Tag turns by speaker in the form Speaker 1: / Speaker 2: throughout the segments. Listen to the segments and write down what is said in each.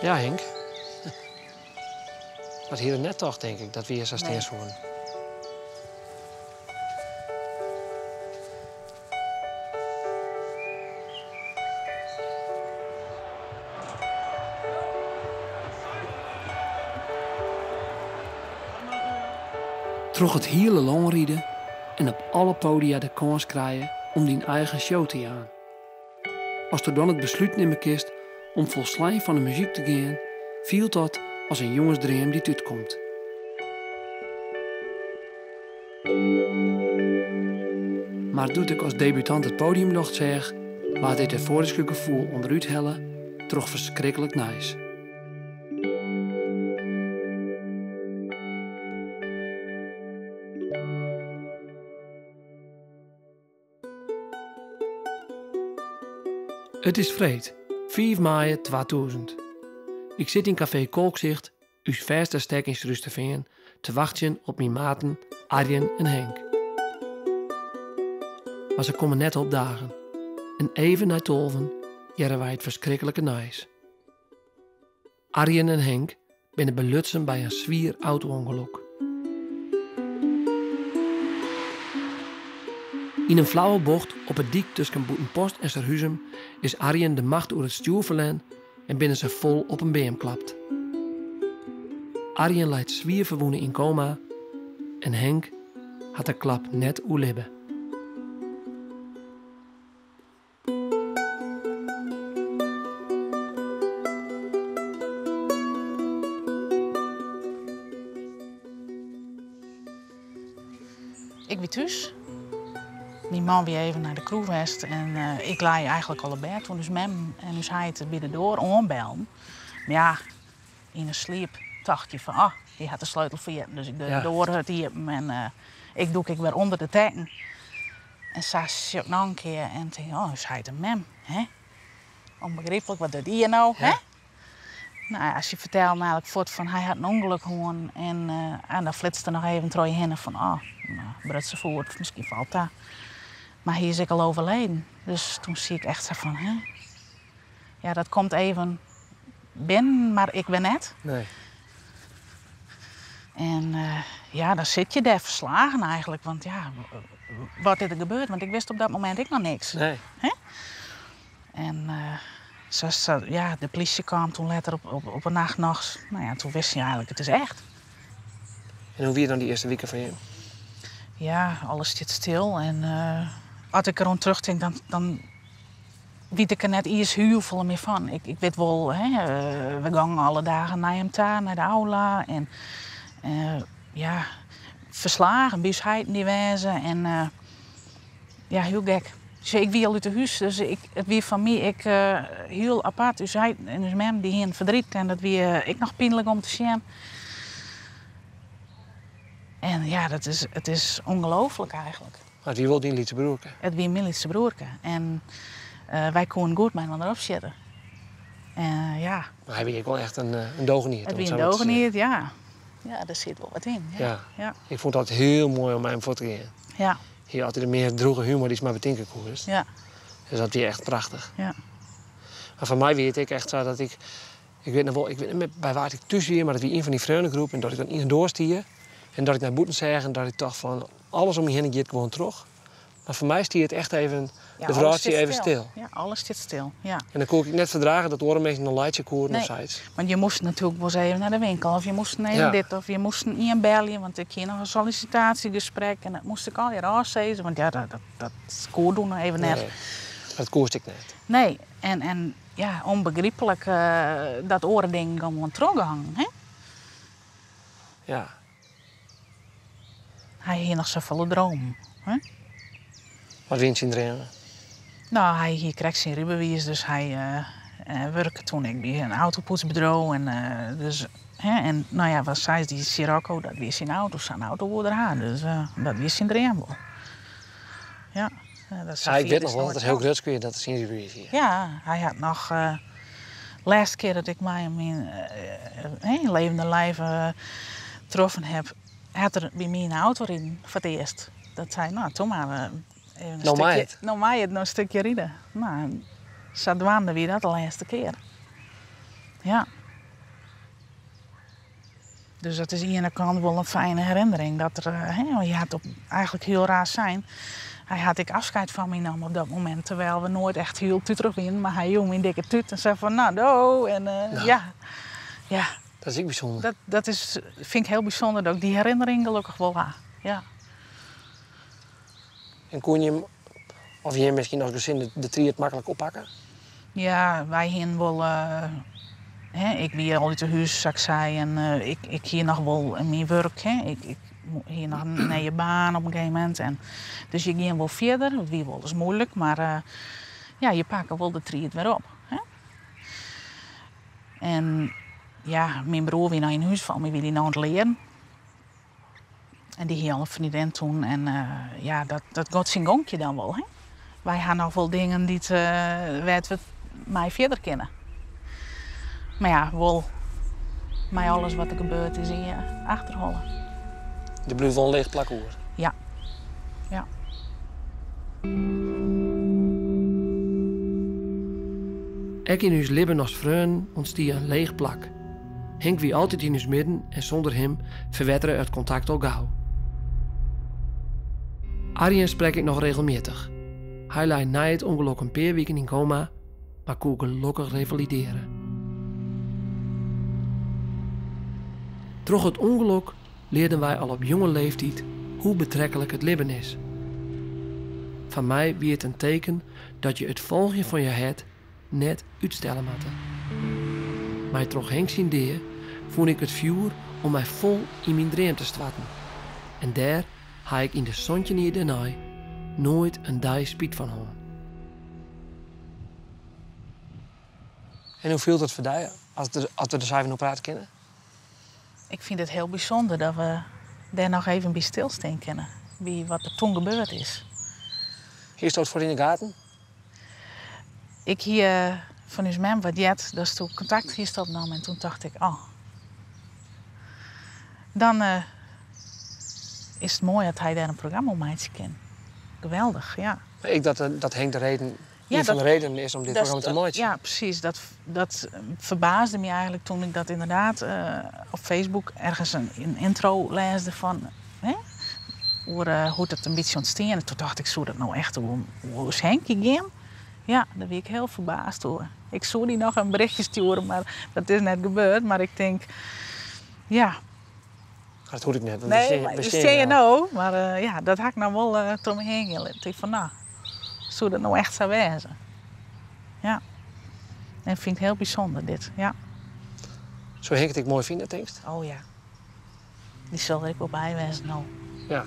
Speaker 1: Ja, Henk. Dat hier net toch, denk ik, dat we hier zo steeds wonen.
Speaker 2: Terug het hele lang rijden en op alle podia de kans krijgen om die eigen show te gaan. Als er dan het besluit nemen kist om volslijn van de muziek te gaan, viel dat als een jongensdream die uitkomt. Maar doet ik als debutant het podium nog zeg, laat dit euforisch gevoel onderuit hellen, toch verschrikkelijk nice. Het is vreed, 5 mei 2000. Ik zit in café Kolkzicht, uw verste stekkingsrust te vinden, te wachten op mijn maten Arjen en Henk. Maar ze komen net opdagen. En even na 12 jaren wij het verschrikkelijke nice. Arjen en Henk binnen belutsen bij een zwier auto-ongeluk. In een flauwe bocht op het dik tussen Boetenpost en Serhuzem is Arjen de macht over het stuur verlen en binnen ze vol op een BM klapt. Arjen lijdt zwier verwoenen in coma en Henk had de klap net oelibben.
Speaker 3: Ik ben thuis. Mijn man weer even naar de kroegwest en ik laai eigenlijk al op bed. Toen dus mem en dus hij het binnen door aanbellen. Maar ja, in een sleep dacht je van, die had de sleutel vergeten. Dus ik deed door het hier en ik doe weer onder de teken. En Sas ook nog een keer en denk, dus hij het een mem, hè? Onbegrijpelijk, wat doet hij nou, hè? Nou, als je vertelt namelijk voort van hij had een ongeluk gewoon en dan flitste nog even Troy heen van, Brutse voort, misschien valt dat. Maar hier is ik al overleden. Dus toen zie ik echt zo van, hè? Ja, dat komt even binnen, maar ik ben net.
Speaker 1: Nee.
Speaker 3: En dan zit je daar verslagen eigenlijk. Want ja, wat is er gebeurd? Want ik wist op dat moment ik nog niks.
Speaker 1: Nee.
Speaker 3: Hè? En de politie kwam toen later op een nacht nog. Nou ja, toen wist je eigenlijk, het is echt.
Speaker 1: En hoe weer dan die eerste weken van je?
Speaker 3: Ja, alles zit stil. En als ik er rond terugdenk, dan weet ik er net iets heel veel meer van. Ik weet wel, we gaan alle dagen naar hem daar, naar de aula. En verslagen, busheid niet wezen. En heel gek. Dus ik wie al uit de huis, dus het wie van mij heel apart. Dus hij en dus mem die hier verdriet en dat wie ik nog pijnlijk om te zien. En ja, het is ongelooflijk eigenlijk.
Speaker 1: Maar wie wil die lietse broerke?
Speaker 3: Het wie mijn lietse broerke. En wij konden goed met elkaar opzetten. Ja.
Speaker 1: Maar hij weet wel echt een dogenier.
Speaker 3: Het wie een dogenier, ja. Ja, daar zit wel wat in. Ja. Ja.
Speaker 1: Ik vond dat heel mooi om hem voor te gaan.
Speaker 3: Ja.
Speaker 1: Hier had hij de meer droge humor die is maar betinken koers.
Speaker 3: Ja.
Speaker 1: Dus dat was echt prachtig.
Speaker 3: Ja.
Speaker 1: Maar van mij weet ik echt zo dat ik weet nog wel, ik weet niet bij waar ik thuis weer, maar dat wie een van die vriendengroep en dat ik dan in doorstier en dat ik naar boeten zeg en dat ik dacht van alles om me heen gaat gewoon terug. Maar voor mij stier het echt even de vraagje even stil.
Speaker 3: Ja, alles zit stil. Ja.
Speaker 1: En dan kon ik net verdragen dat oren een lightje koeren of zoiets.
Speaker 3: Want je moest natuurlijk wel eens even naar de winkel of je moest even dit of je moest in bellen, want ik hier nog een sollicitatiegesprek en dat moest ik al weer afzezen, want ja, dat koer doen even net.
Speaker 1: Nee, dat koerst ik net.
Speaker 3: Nee, en ja, onbegrijpelijk dat orending gewoon terughangen, hè?
Speaker 1: Ja.
Speaker 3: Hij heeft nog zoveel dromen, hè?
Speaker 1: Wat wint je in dromen?
Speaker 3: Nou, hij kreeg zijn rijbewijs, dus hij werkte toen ik bij een autopoetsbureau en nou ja, wat zei die Sirocco, dat was zijn auto, zijn autowoerder, dus dat was zijn droom wel. Ja.
Speaker 1: Ik weet nog wel dat het heel groot is dat is in de hier.
Speaker 3: Ja, hij had nog laatste keer dat ik mij in levende lijf getroffen heb, had er bij mij een auto in voor het eerst. Dat zei, nou, toch maar even een stukje rijden. Nou, zo dwaande wie dat de laatste keer. Ja. Dus dat is aan de ene kant wel een fijne herinnering. Dat er, je had op eigenlijk heel raar zijn. Hij had ik afscheid van me genomen op dat moment. Terwijl we nooit echt heel terug in. Maar hij joeg me een dikke tuut en zei van nou, doe. En ja.
Speaker 1: Dat is ook bijzonder.
Speaker 3: Dat is, vind ik heel bijzonder dat ik die herinnering gelukkig wel heb. Ja.
Speaker 1: En kon je hem, of je misschien nog gezin de triet makkelijk oppakken?
Speaker 3: Ja, wij hier wel. Ik ben al uit de huis, zoals ik zei. En ik hier nog wel in mijn werk. Ik hier nog naar je baan op een gegeven moment. En, dus je ging wel verder. Dat was wel eens moeilijk. Maar je pakt wel de triet weer op. Hè? En ja, mijn broer weer naar een huis van me, wil hij nou aan het leren. En die had een vriendin toen. En dat gaat zijn gongje dan wel. Hè? Wij hebben nog wel dingen die we mij verder kennen. Maar ja, wel met alles wat er gebeurd is in achterholen.
Speaker 1: De blijft wel een leeg plak hoor.
Speaker 3: Ja.
Speaker 2: Ook in ons leven als vrienden ontstie een leeg plak. Henk wie altijd in ons midden en zonder hem verwetteren het contact al gauw. Arjen spreek ik nog regelmatig. Hij lag na het ongeluk een paar weken in coma, maar kon gelukkig revalideren. Door het ongeluk leerden wij al op jonge leeftijd hoe betrekkelijk het leven is. Van mij wie het een teken dat je het volgje van je het net uitstellen moet. Maar troch Henk zijn deer vond ik het vuur om mij vol in mijn droom te starten. En daar ha ik in de zonnetje hier daarna nooit een dag spiet van hem.
Speaker 1: En hoe viel dat voor jou als we er even op praten kennen?
Speaker 3: Ik vind het heel bijzonder dat we daar nog even bij stilstaan kunnen. Bij wat er toen gebeurd is.
Speaker 1: Hier staat voor in de gaten.
Speaker 3: Ik hier van ons mem wat jet, dat is toen contact hier opnam. En toen dacht ik, dan is het mooi dat hij daar een programma om mij kent. Geweldig, ja.
Speaker 1: Ik dat Henk de reden,
Speaker 3: Ja,
Speaker 1: een van de redenen is om dit programma te maken.
Speaker 3: Ja, precies. Dat verbaasde me eigenlijk toen ik dat inderdaad op Facebook ergens een intro leesde van hoe het een beetje ontstaan. En toen dacht ik, zou dat nou echt hoe is Henkie gaan? Ja, daar ben ik heel verbaasd door. Ik zou die nog een berichtje sturen, maar dat is net gebeurd. Maar ik denk, ja.
Speaker 1: Dat hoor ik net.
Speaker 3: Nee, dat zie je nou. Maar dat had ik nou wel door me heen geleerd. Ik dacht van, nou, zou dat nou echt zo wezen? Ja. En ik vind het heel bijzonder, dit. Ja.
Speaker 1: Zo Henk het ik mooi vinden, denk je?
Speaker 3: Oh ja. Die zal er ook wel bij wezen, nou.
Speaker 1: Ja.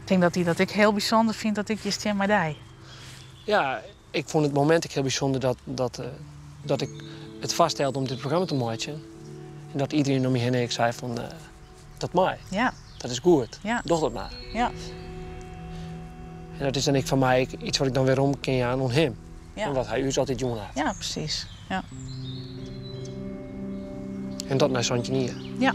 Speaker 3: Ik denk dat hij dat ik heel bijzonder vind dat ik je stem maar die.
Speaker 1: Ja, ik vond het moment ook heel bijzonder dat ik het vaststelde om dit programma te maken. En dat iedereen om me heen zei van, dat mij.
Speaker 3: Ja.
Speaker 1: Dat is goed.
Speaker 3: Ja.
Speaker 1: Doe dat maar.
Speaker 3: Ja.
Speaker 1: En dat is dan ik van mij iets wat ik dan weer om ken aan hem.
Speaker 3: Ja.
Speaker 1: Omdat hij u altijd jong had.
Speaker 3: Ja, precies. Ja.
Speaker 1: En dat naar Santje niet.
Speaker 3: Ja.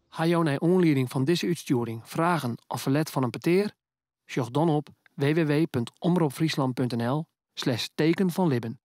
Speaker 2: Ga jou naar aanleiding van deze uitsturing vragen of verlet van een peteer? Zoek dan op www.omroepfriesland.nl/teken van Libben.